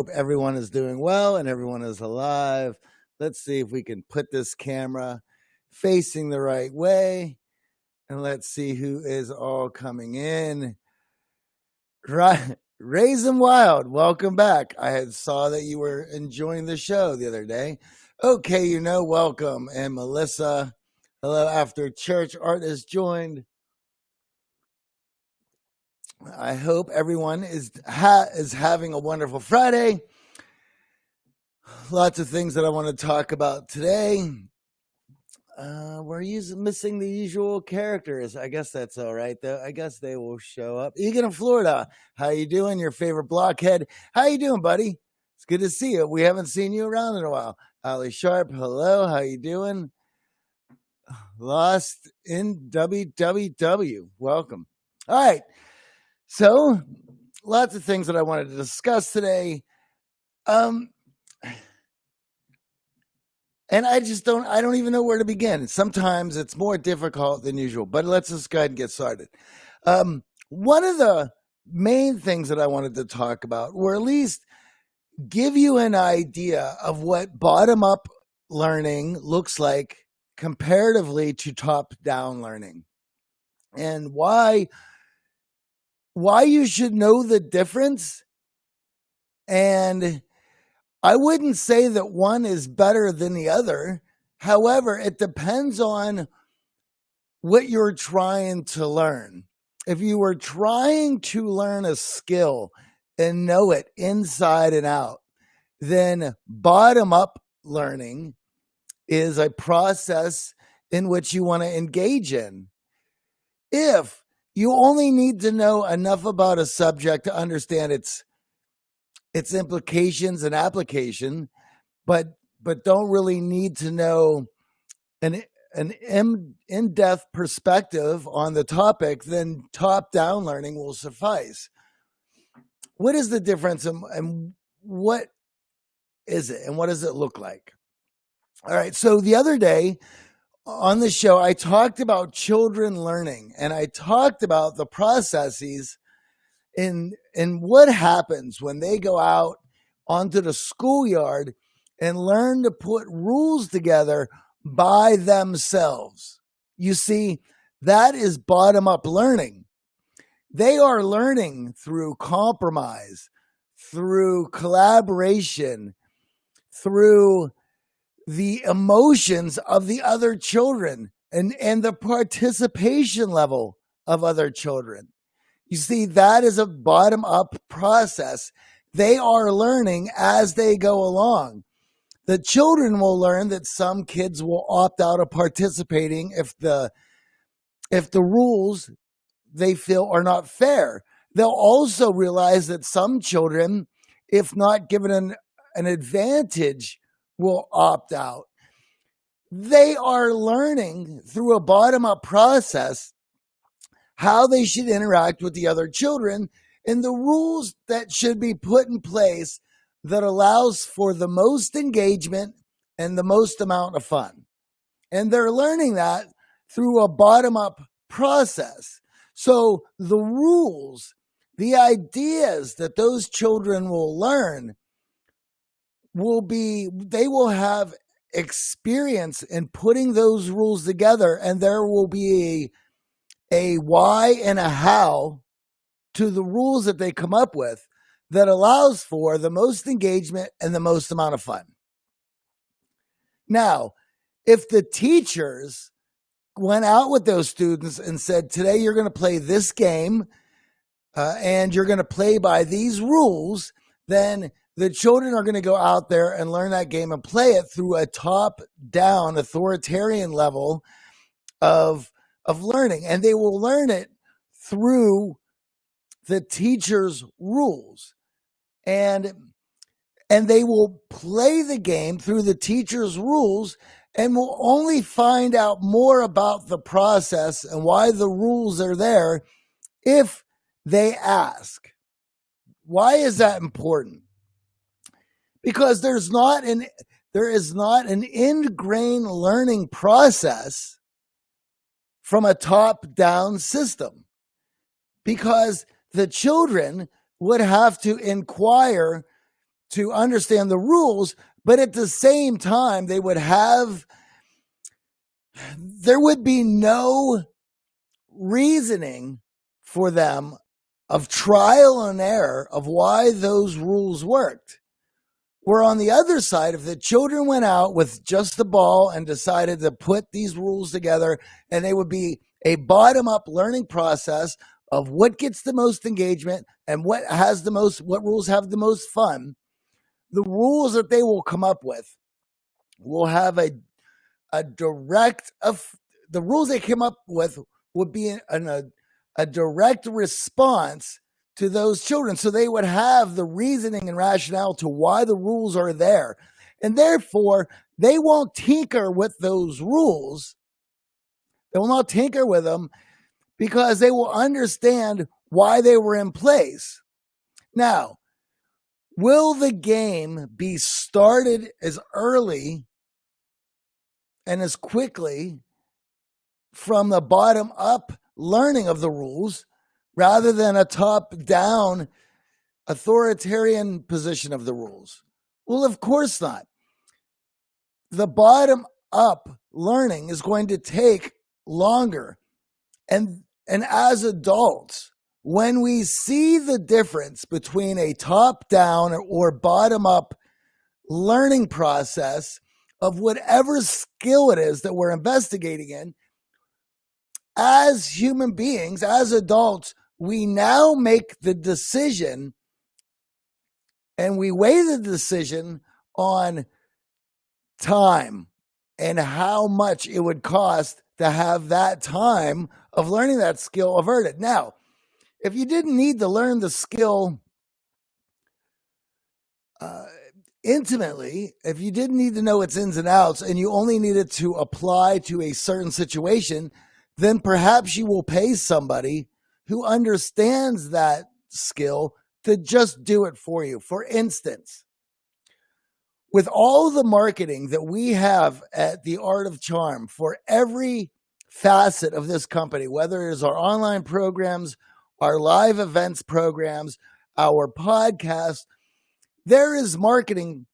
Hope everyone is doing well and everyone is alive. Let's see if we can put this camera facing the right way. And let's see who is all coming in. Right. Raise 'em Wild, welcome back. I had saw that you were enjoying the show the other day. Okay, welcome. And Melissa, hello. After church, Art has joined. I hope everyone is having a wonderful Friday. Lots of things that I want to talk about today. We're missing the usual characters. I guess that's all right, though. I guess they will show up. Egan in Florida, how you doing? Your favorite blockhead. How you doing, buddy? It's good to see you. We haven't seen you around in a while. Ali Sharp, hello. How you doing? Lost in WWW. Welcome. All right. So, lots of things that I wanted to discuss today. And I don't even know where to begin. Sometimes it's more difficult than usual, but let's just go ahead and get started. One of the main things that I wanted to talk about, or at least give you an idea of what bottom-up learning looks like comparatively to top-down learning, and why you should know the difference. And I wouldn't say that one is better than the other. However, it depends on what you're trying to learn. If you were trying to learn a skill and know it inside and out, then bottom-up learning is a process in which you want to engage in. If you only need to know enough about a subject to understand its implications and application, but don't really need to know an in-depth perspective on the topic, then top-down learning will suffice. What is the difference, and what is it, and what does it look like? All right, so the other day on the show, I talked about children learning, and I talked about the processes in what happens when they go out onto the schoolyard and learn to put rules together by themselves. You see, that is bottom-up learning. They are learning through compromise, through collaboration, through the emotions of the other children and the participation level of other children. You see, that is a bottom-up process. They are learning as they go along. The children will learn that some kids will opt out of participating if the rules they feel are not fair. They'll also realize that some children, if not given an advantage, will opt out. They are learning through a bottom-up process how they should interact with the other children and the rules that should be put in place that allows for the most engagement and the most amount of fun. And they're learning that through a bottom-up process. So the rules, the ideas that those children will learn they will have experience in putting those rules together, and there will be a why and a how to the rules that they come up with that allows for the most engagement and the most amount of fun. Now, if the teachers went out with those students and said, today you're going to play this game and you're going to play by these rules, then the children are going to go out there and learn that game and play it through a top-down authoritarian level of learning. And they will learn it through the teacher's rules. And they will play the game through the teacher's rules and will only find out more about the process and why the rules are there if they ask. Why is that important? Because there is not an ingrained learning process from a top-down system, because the children would have to inquire to understand the rules, but at the same time, there would be no reasoning for them of trial and error of why those rules worked. Where on the other side, if the children went out with just the ball and decided to put these rules together, and they would be a bottom-up learning process of what gets the most engagement and what rules have the most fun, the rules that they will come up with will have the rules they came up with would be a direct response to those children. So they would have the reasoning and rationale to why the rules are there. And therefore, they won't tinker with those rules. They will not tinker with them because they will understand why they were in place. Now, will the game be started as early and as quickly from the bottom up learning of the rules rather than a top-down authoritarian position of the rules? Well, of course not. The bottom-up learning is going to take longer. And as adults, when we see the difference between a top-down or bottom-up learning process of whatever skill it is that we're investigating in, as human beings, as adults, we now make the decision and we weigh the decision on time and how much it would cost to have that time of learning that skill averted. Now, if you didn't need to learn the skill intimately, if you didn't need to know its ins and outs and you only needed to apply to a certain situation, then perhaps you will pay somebody who understands that skill to just do it for you. For instance, with all the marketing that we have at The Art of Charm for every facet of this company, whether it is our online programs, our live events programs, our podcast, there is marketing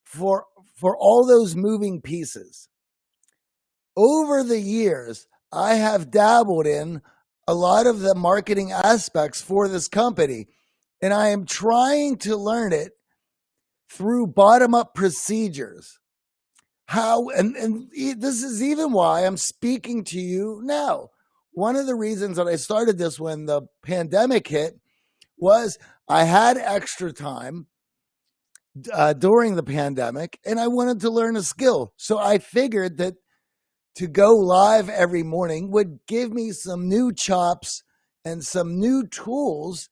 for all those moving pieces. Over the years, I have dabbled in a lot of the marketing aspects for this company, and I am trying to learn it through bottom-up procedures. And this is even why I'm speaking to you now. One of the reasons that I started this when the pandemic hit was I had extra time during the pandemic, and I wanted to learn a skill. So I figured that to go live every morning would give me some new chops and some new tools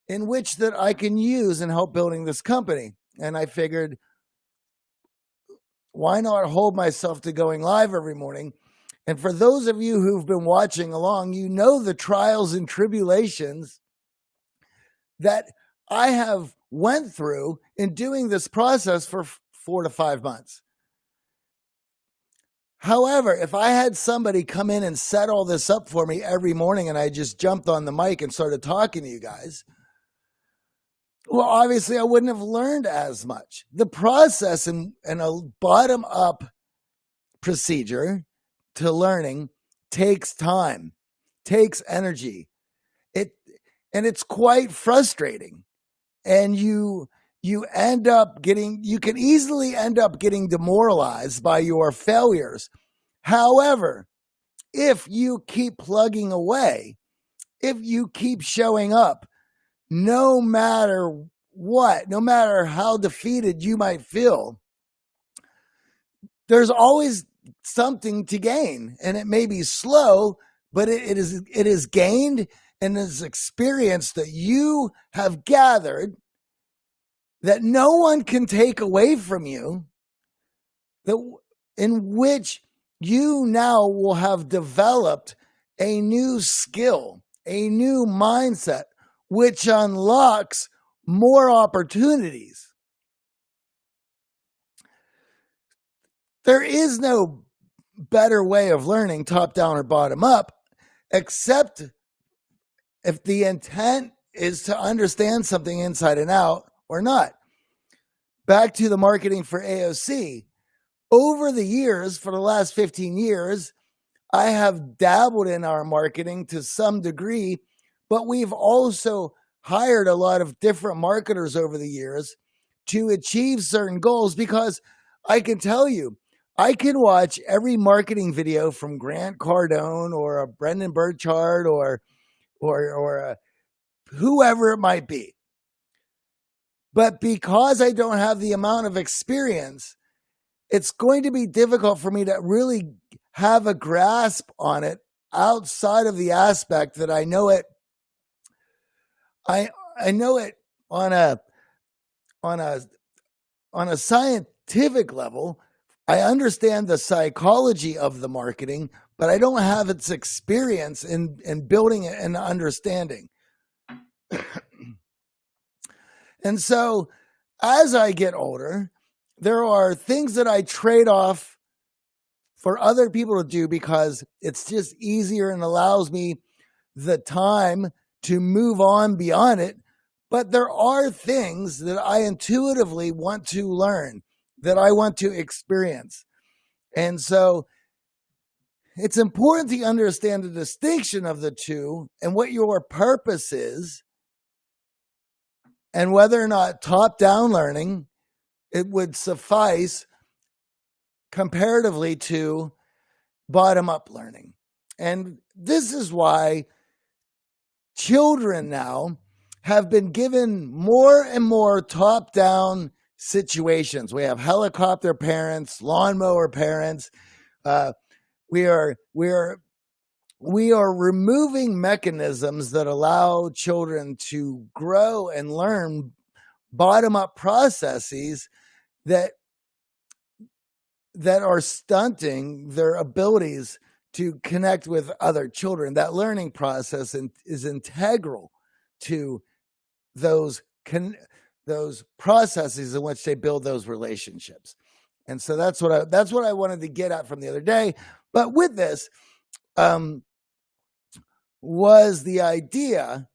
in which that I can use and help building this company. And I figured, why not hold myself to going live every morning? And for those of you who've been watching along, you know the trials and tribulations that I have went through in doing this process for 4 to 5 months. However, if I had somebody come in and set all this up for me every morning and I just jumped on the mic and started talking to you guys, well, obviously I wouldn't have learned as much. The process in a bottom-up procedure to learning takes time, takes energy. And it's quite frustrating. And you can easily end up getting demoralized by your failures. However, if you keep plugging away, if you keep showing up, no matter what, no matter how defeated you might feel, there's always something to gain. And it may be slow, but it is gained and is experience that you have gathered that no one can take away from you, in which you now will have developed a new skill, a new mindset, which unlocks more opportunities. There is no better way of learning, top down or bottom up, except if the intent is to understand something inside and out or not. back to the marketing for AOC. Over the years, for the last 15 years, I have dabbled in our marketing to some degree, but we've also hired a lot of different marketers over the years to achieve certain goals, because I can tell you, I can watch every marketing video from Grant Cardone or a Brendan Burchard or whoever it might be. But because I don't have the amount of experience, it's going to be difficult for me to really have a grasp on it outside of the aspect that I know it. I know it on a scientific level. I understand the psychology of the marketing, but I don't have its experience in building it and understanding. And so as I get older, there are things that I trade off for other people to do because it's just easier and allows me the time to move on beyond it. But there are things that I intuitively want to learn, that I want to experience. And so it's important to understand the distinction of the two and what your purpose is, and whether or not top-down learning, it would suffice comparatively to bottom-up learning. And this is why children now have been given more and more top-down situations. We have helicopter parents, lawnmower parents. We are removing mechanisms that allow children to grow and learn bottom-up processes that are stunting their abilities to connect with other children. That learning process is integral to those processes in which they build those relationships. And so that's what I wanted to get at from the other day. But with this was the idea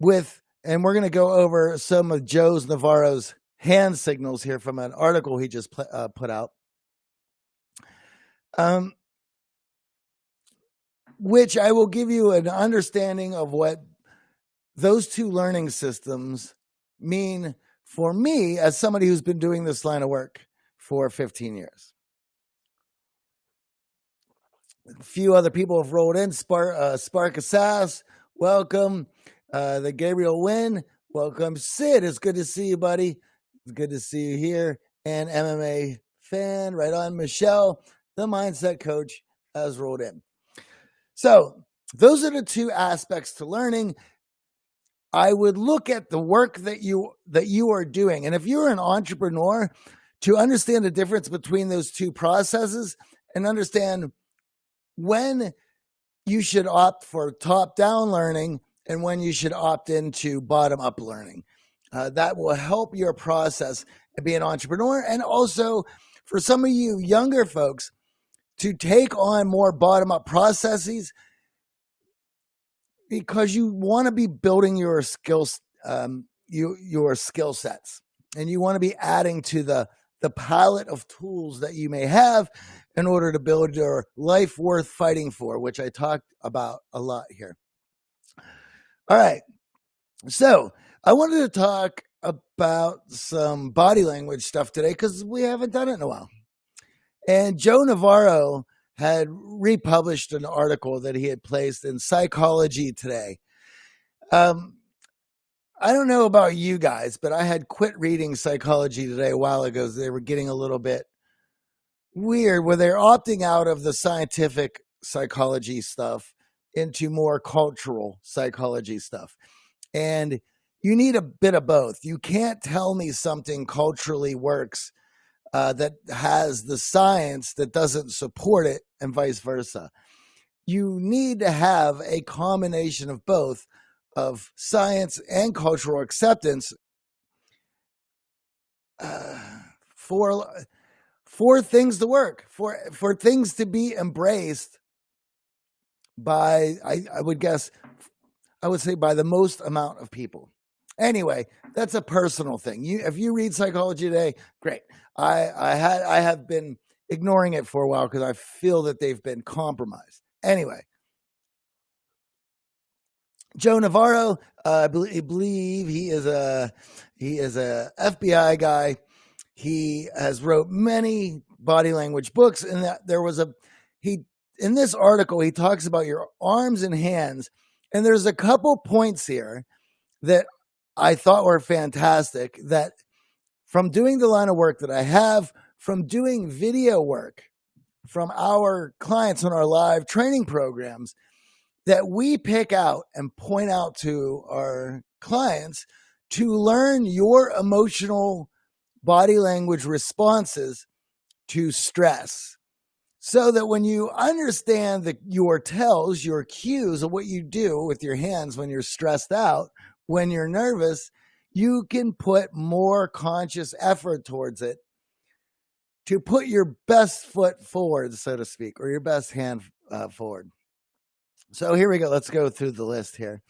and we're going to go over some of Navarro's hand signals here from an article he just put out, which I will give you an understanding of what those two learning systems mean for me as somebody who's been doing this line of work for 15 years. A few other people have rolled in. Spark Assass, welcome. The Gabriel Wynn, welcome. Sid, it's good to see you, buddy. It's good to see you here. And MMA fan, right on. Michelle, the mindset coach, has rolled in. So those are the two aspects to learning. I would look at the work that you are doing. And if you're an entrepreneur, to understand the difference between those two processes and understand when you should opt for top-down learning and when you should opt into bottom-up learning. That will help your process and be an entrepreneur. And also for some of you younger folks to take on more bottom-up processes, because you want to be building your skills, your skill sets, and you want to be adding to the palette of tools that you may have in order to build your life worth fighting for, which I talked about a lot here. All right. So I wanted to talk about some body language stuff today because we haven't done it in a while. And Joe Navarro had republished an article that he had placed in Psychology Today. I don't know about you guys, but I had quit reading Psychology Today a while ago. They were getting a little bit weird where they're opting out of the scientific psychology stuff into more cultural psychology stuff. And you need a bit of both. You can't tell me something culturally works that has the science that doesn't support it and vice versa. You need to have a combination of both, of science and cultural acceptance for things to work, for things to be embraced by, I would say by the most amount of people. Anyway, that's a personal thing. If you read Psychology Today, great. I have been ignoring it for a while because I feel that they've been compromised. Anyway, Joe Navarro, I believe he is a FBI guy. He has wrote many body language books, and that there was in this article he talks about your arms and hands, and there's a couple points here that I thought were fantastic, that from doing the line of work that I have, from doing video work from our clients on our live training programs, that we pick out and point out to our clients to learn your emotional body language responses to stress, so that when you understand your tells, your cues of what you do with your hands when you're stressed out, when you're nervous, you can put more conscious effort towards it to put your best foot forward, so to speak, or your best hand forward. So here we go. Let's go through the list here.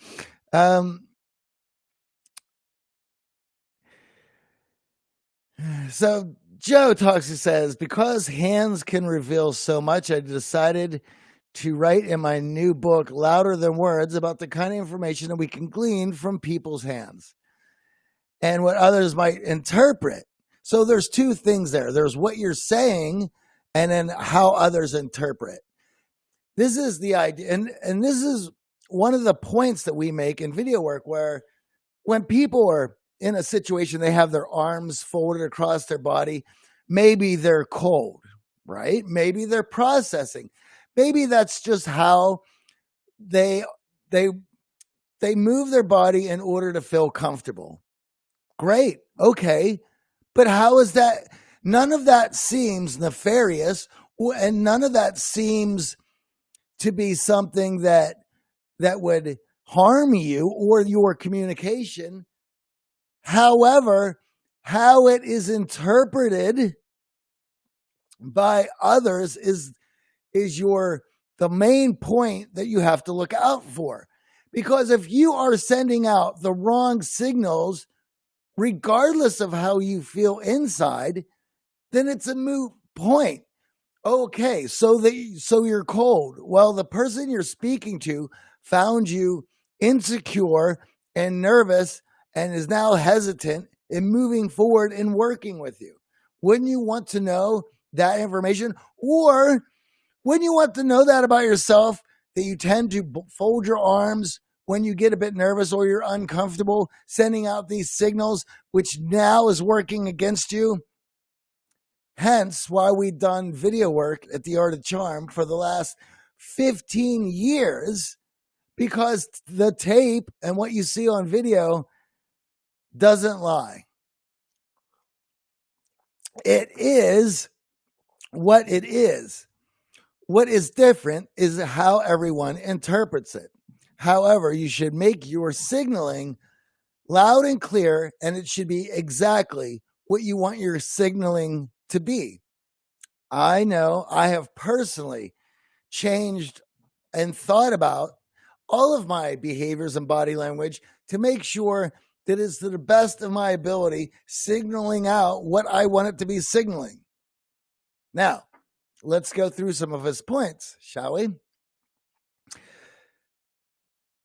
So Joe talks, he says, because hands can reveal so much, I decided to write in my new book, Louder Than Words, about the kind of information that we can glean from people's hands and what others might interpret. So there's two things there. There's what you're saying and then how others interpret. This is the idea. And this is one of the points that we make in video work, where when people are in a situation, they have their arms folded across their body. Maybe they're cold, right? Maybe they're processing. Maybe that's just how they move their body in order to feel comfortable. Great. Okay. But how is that? None of that seems nefarious, and none of that seems to be something that would harm you or your communication. However, how it is interpreted by others is the main point that you have to look out for. Because if you are sending out the wrong signals, regardless of how you feel inside, then it's a moot point. Okay, so you're cold. Well, the person you're speaking to found you insecure and nervous and is now hesitant in moving forward and working with you. Wouldn't you want to know that information? Or wouldn't you want to know that about yourself, that you tend to fold your arms when you get a bit nervous or you're uncomfortable, sending out these signals, which now is working against you? Hence why we've done video work at The Art of Charm for the last 15 years, because the tape and what you see on video doesn't lie. It is what it is. What is different is how everyone interprets it. However, you should make your signaling loud and clear, and it should be exactly what you want your signaling to be. I know I have personally changed and thought about all of my behaviors and body language to make sure that it's to the best of my ability, signaling out what I want it to be signaling. Now, let's go through some of his points, shall we?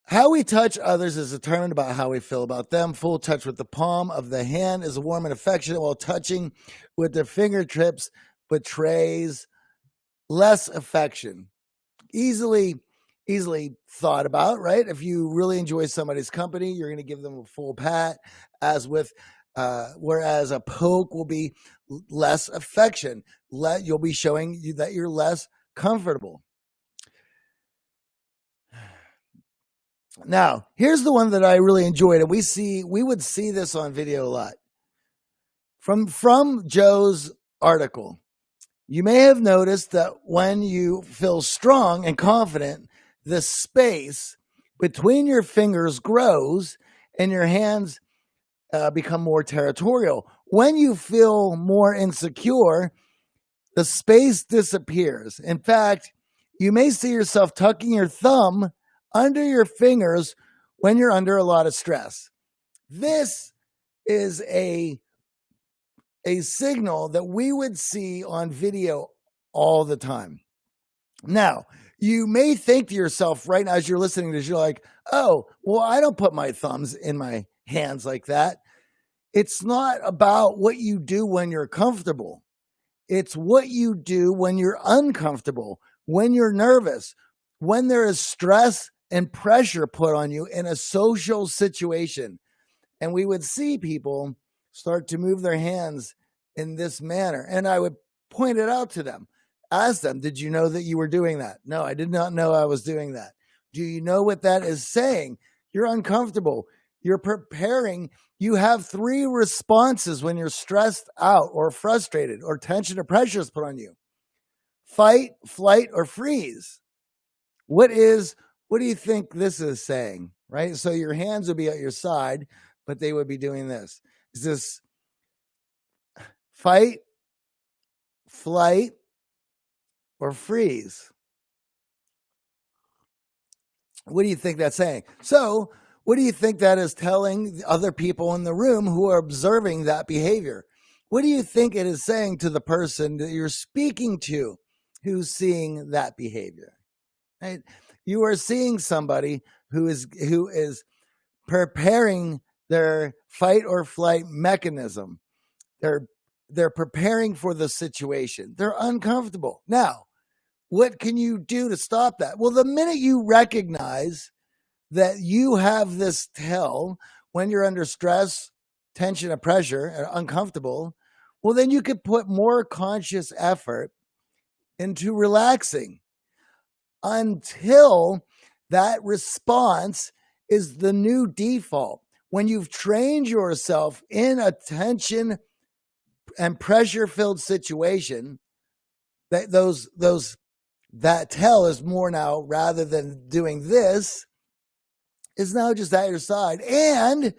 How we touch others is determined by how we feel about them. Full touch with the palm of the hand is warm and affectionate, while touching with the fingertips betrays less affection. Easily thought about, right? If you really enjoy somebody's company, you're going to give them a full pat, whereas a poke will be less affection. You'll be showing you that you're less comfortable. Now, here's the one that I really enjoyed, and we would see this on video a lot. From Joe's article, you may have noticed that when you feel strong and confident, the space between your fingers grows and your hands become more territorial. When you feel more insecure, the space disappears. In fact, you may see yourself tucking your thumb under your fingers when you're under a lot of stress. This is a signal that we would see on video all the time. Now, you may think to yourself right now as you're listening to this, you're like, oh, well, I don't put my thumbs in my hands like that. It's not about what you do when you're comfortable. It's what you do when you're uncomfortable, when you're nervous, when there is stress and pressure put on you in a social situation. And we would see people start to move their hands in this manner. And I would point it out to them. Ask them, did you know that you were doing that? No, I did not know I was doing that. Do you know what that is saying? You're uncomfortable. You're preparing. You have 3 responses when you're stressed out or frustrated or tension or pressure is put on you. Fight, flight, or freeze. What do you think this is saying, right? So your hands would be at your side, but they would be doing this. Is this fight, flight, or freeze? What do you think that's saying? So what do you think that is telling other people in the room who are observing that behavior? What do you think it is saying to the person that you're speaking to who's seeing that behavior? Right? You are seeing somebody who is preparing their fight or flight mechanism. They're preparing for the situation. They're uncomfortable. Now, what can you do to stop that? Well, the minute you recognize that you have this tell when you're under stress, tension, and pressure, and uncomfortable, well, then you could put more conscious effort into relaxing until that response is the new default. When you've trained yourself in a tension and pressure-filled situation, that tell is more now, rather than doing this, is now just at your side, and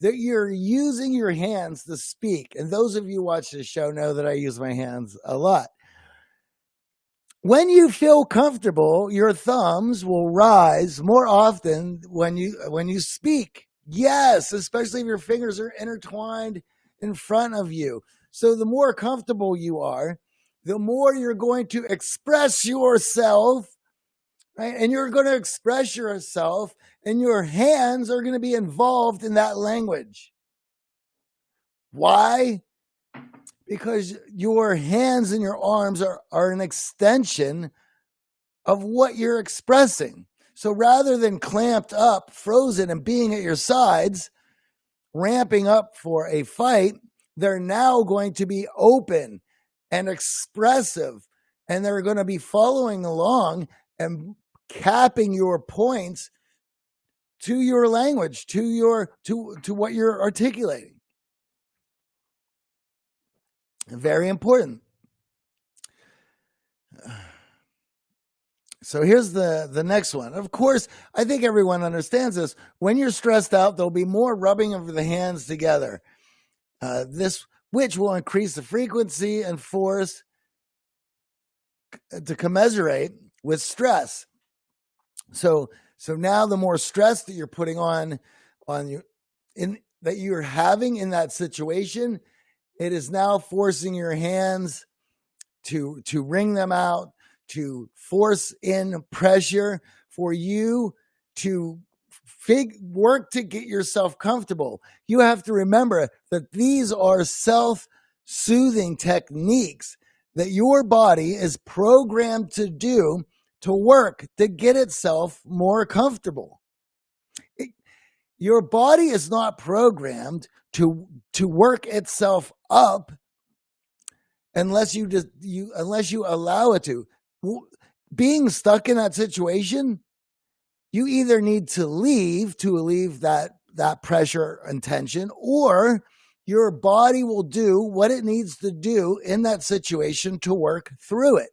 that you're using your hands to speak. And those of you who watch this show know that I use my hands a lot. When you feel comfortable, your thumbs will rise more often when you speak. Yes, especially if your fingers are intertwined in front of you. So the more comfortable you are, the more you're going to express yourself, right? And you're going to express yourself, and your hands are going to be involved in that language. Why? Because your hands and your arms are an extension of what you're expressing. So rather than clamped up, frozen, and being at your sides, ramping up for a fight, they're now going to be open and expressive, and they're going to be following along and capping your points to your language, to what you're articulating. Very important. So here's the next one. Of course, I think everyone understands this. When you're stressed out, there'll be more rubbing of the hands together. Which will increase the frequency and force to commensurate with stress. So now the more stress that you're putting on you, that you're having in that situation, it is now forcing your hands to wring them out, to force in pressure for you to work to get yourself comfortable. You have to remember that these are self-soothing techniques that your body is programmed to do, to work to get itself more comfortable. Your body is not programmed to work itself up unless you allow it to. Being stuck in that situation, you either need to leave to relieve that pressure and tension, or your body will do what it needs to do in that situation to work through it.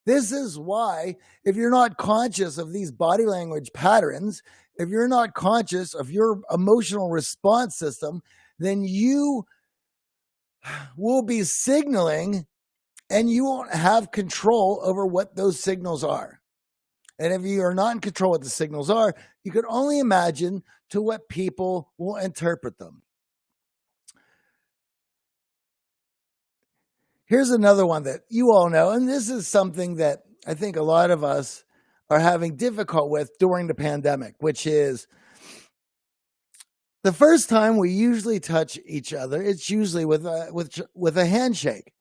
This is why, if you're not conscious of these body language patterns, if you're not conscious of your emotional response system, then you will be signaling and you won't have control over what those signals are. And if you are not in control what the signals are, you can only imagine to what people will interpret them. Here's another one that you all know, and this is something that I think a lot of us are having difficult with during the pandemic, which is the first time we usually touch each other, it's usually with a handshake.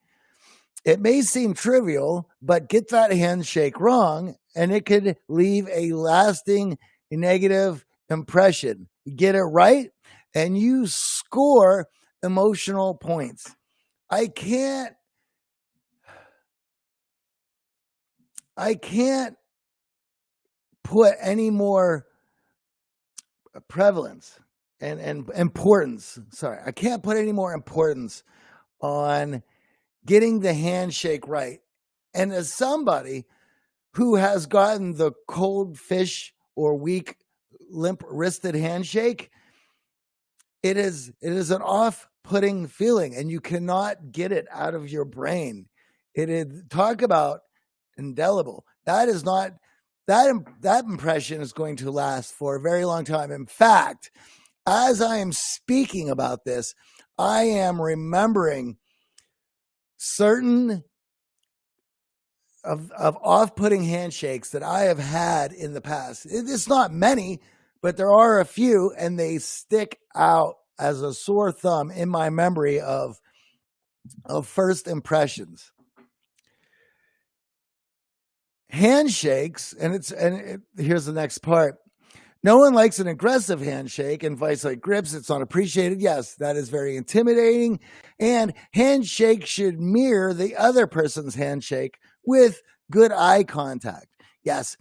It may seem trivial, but get that handshake wrong, and it could leave a lasting negative impression. You get it right, and you score emotional points. I can't put any more prevalence and importance. Sorry, I can't put any more importance on getting the handshake right. And as somebody who has gotten the cold fish or weak, limp wristed handshake, it is an off-putting feeling, and you cannot get it out of your brain. It is, talk about indelible. That is not that impression is going to last for a very long time. In fact, as I am speaking about this, I am remembering certain of off-putting handshakes that I have had in the past. It's not many, but there are a few, and they stick out as a sore thumb in my memory of first impressions. Handshakes, here's the next part. No one likes an aggressive handshake, and vice like grips, it's not appreciated. Yes, that is very intimidating. And handshake should mirror the other person's handshake with good eye contact. Yes,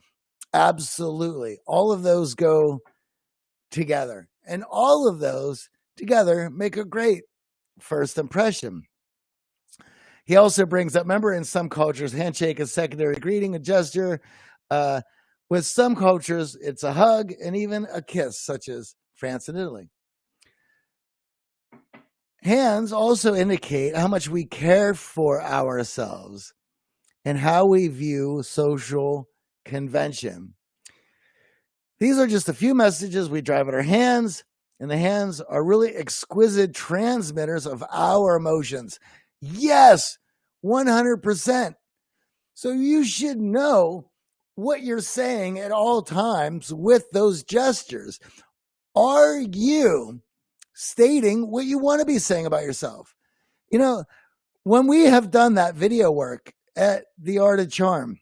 absolutely. All of those go together. And all of those together make a great first impression. He also brings up, remember, in some cultures, handshake is secondary greeting, a gesture. With some cultures, it's a hug and even a kiss, such as France and Italy. Hands also indicate how much we care for ourselves and how we view social convention. These are just a few messages we drive at our hands, and the hands are really exquisite transmitters of our emotions. Yes, 100%. So you should know what you're saying at all times with those gestures. Are you stating what you want to be saying about yourself? You know, when we have done that video work at The Art of Charm,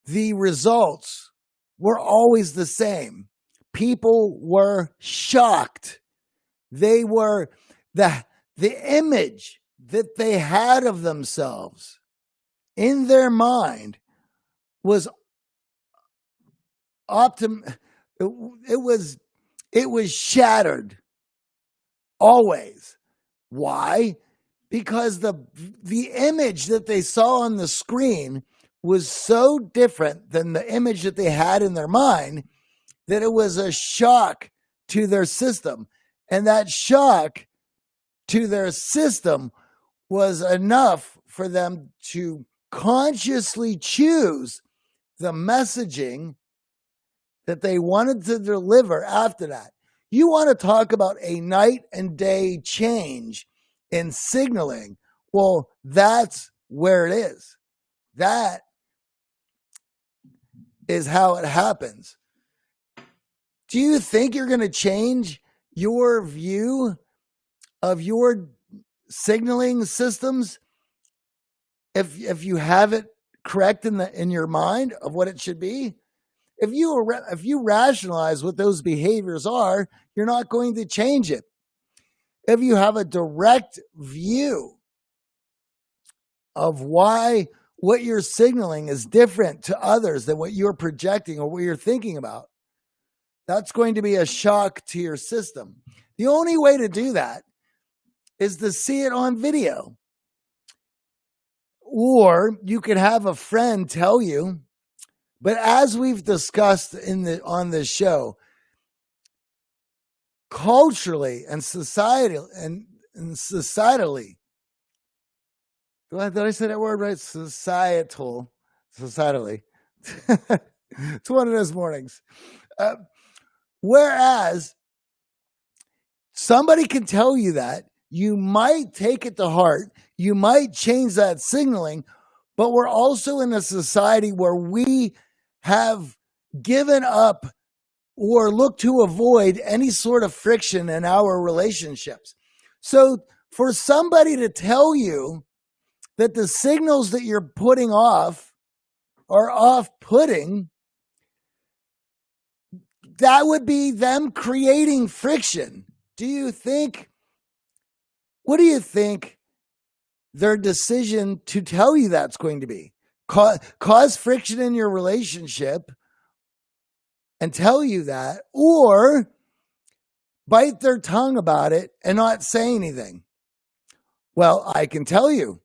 the results were always the same. People were shocked. They were the image that they had of themselves in their mind was it was shattered always. Why? Because the image that they saw on the screen was so different than the image that they had in their mind that it was a shock to their system. And that shock to their system was enough for them to consciously choose the messaging that they wanted to deliver after that. You want to talk about a night and day change in signaling. Well, that's where it is. That is how it happens. Do you think you're going to change your view of your signaling systems if you have it correct in your mind of what it should be? If you rationalize what those behaviors are, you're not going to change it. If you have a direct view of why what you're signaling is different to others than what you're projecting or what you're thinking about, that's going to be a shock to your system. The only way to do that is to see it on video. Or you could have a friend tell you, but as we've discussed on this show, culturally and societally, did I say that word right? Societally. It's one of those mornings. Whereas somebody can tell you that, you might take it to heart, you might change that signaling, but we're also in a society where we have given up or look to avoid any sort of friction in our relationships. So for somebody to tell you that the signals that you're putting off are off-putting, that would be them creating friction. What do you think their decision to tell you that's going to be? Cause friction in your relationship and tell you that, or bite their tongue about it and not say anything? Well, I can tell you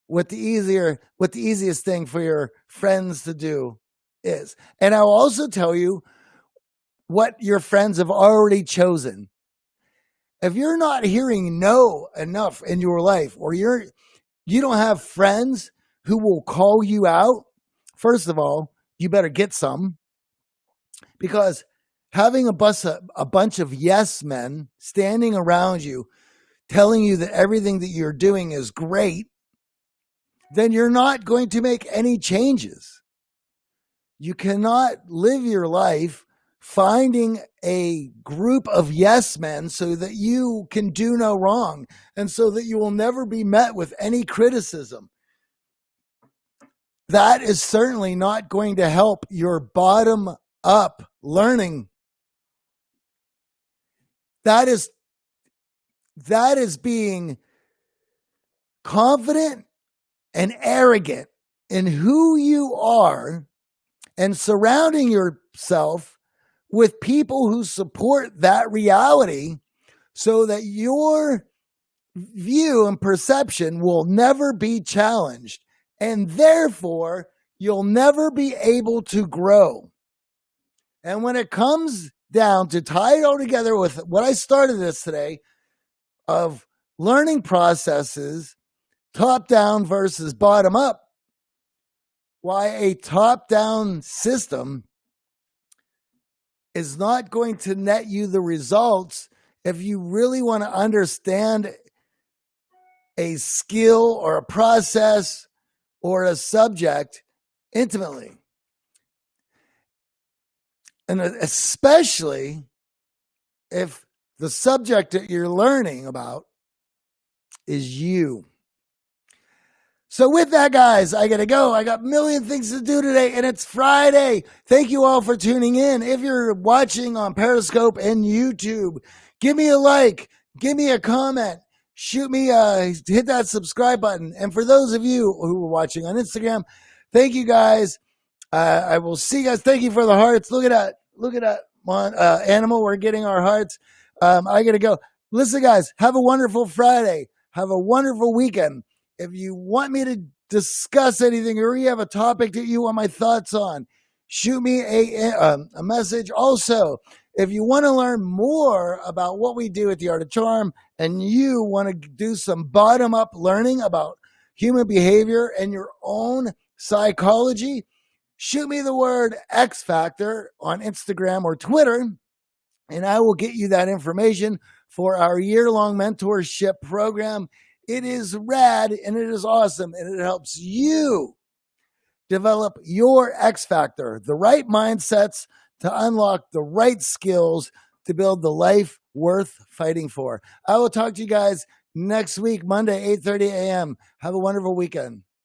what the easiest thing for your friends to do is. And I'll also tell you what your friends have already chosen. If you're not hearing no enough in your life, or you don't have friends who will call you out, first of all, you better get some. Because having a bunch of yes men standing around you telling you that everything that you're doing is great, then you're not going to make any changes. You cannot live your life finding a group of yes men so that you can do no wrong and so that you will never be met with any criticism. That is certainly not going to help your bottom up learning. That is being confident and arrogant in who you are and surrounding yourself with people who support that reality so that your view and perception will never be challenged, and therefore you'll never be able to grow. And when it comes down to tie it all together with what I started this today of learning processes, top down versus bottom up, why a top down system is not going to net you the results if you really want to understand a skill or a process or a subject intimately. And especially if the subject that you're learning about is you. So with that, guys, I got to go. I got a million things to do today, and it's Friday. Thank you all for tuning in. If you're watching on Periscope and YouTube, give me a like, give me a comment, shoot me, hit that subscribe button. And for those of you who are watching on Instagram, thank you, guys. I will see you guys. Thank you for the hearts. Look at that animal. We're getting our hearts. I got to go. Listen, guys, have a wonderful Friday. Have a wonderful weekend. If you want me to discuss anything, or you have a topic that you want my thoughts on, shoot me a message. Also, if you want to learn more about what we do at the Art of Charm, and you want to do some bottom-up learning about human behavior and your own psychology, shoot me the word X-Factor on Instagram or Twitter, and I will get you that information for our year-long mentorship program. It is rad, and it is awesome, and it helps you develop your X Factor, the right mindsets to unlock the right skills to build the life worth fighting for. I will talk to you guys next week, Monday, 8:30 a.m. Have a wonderful weekend.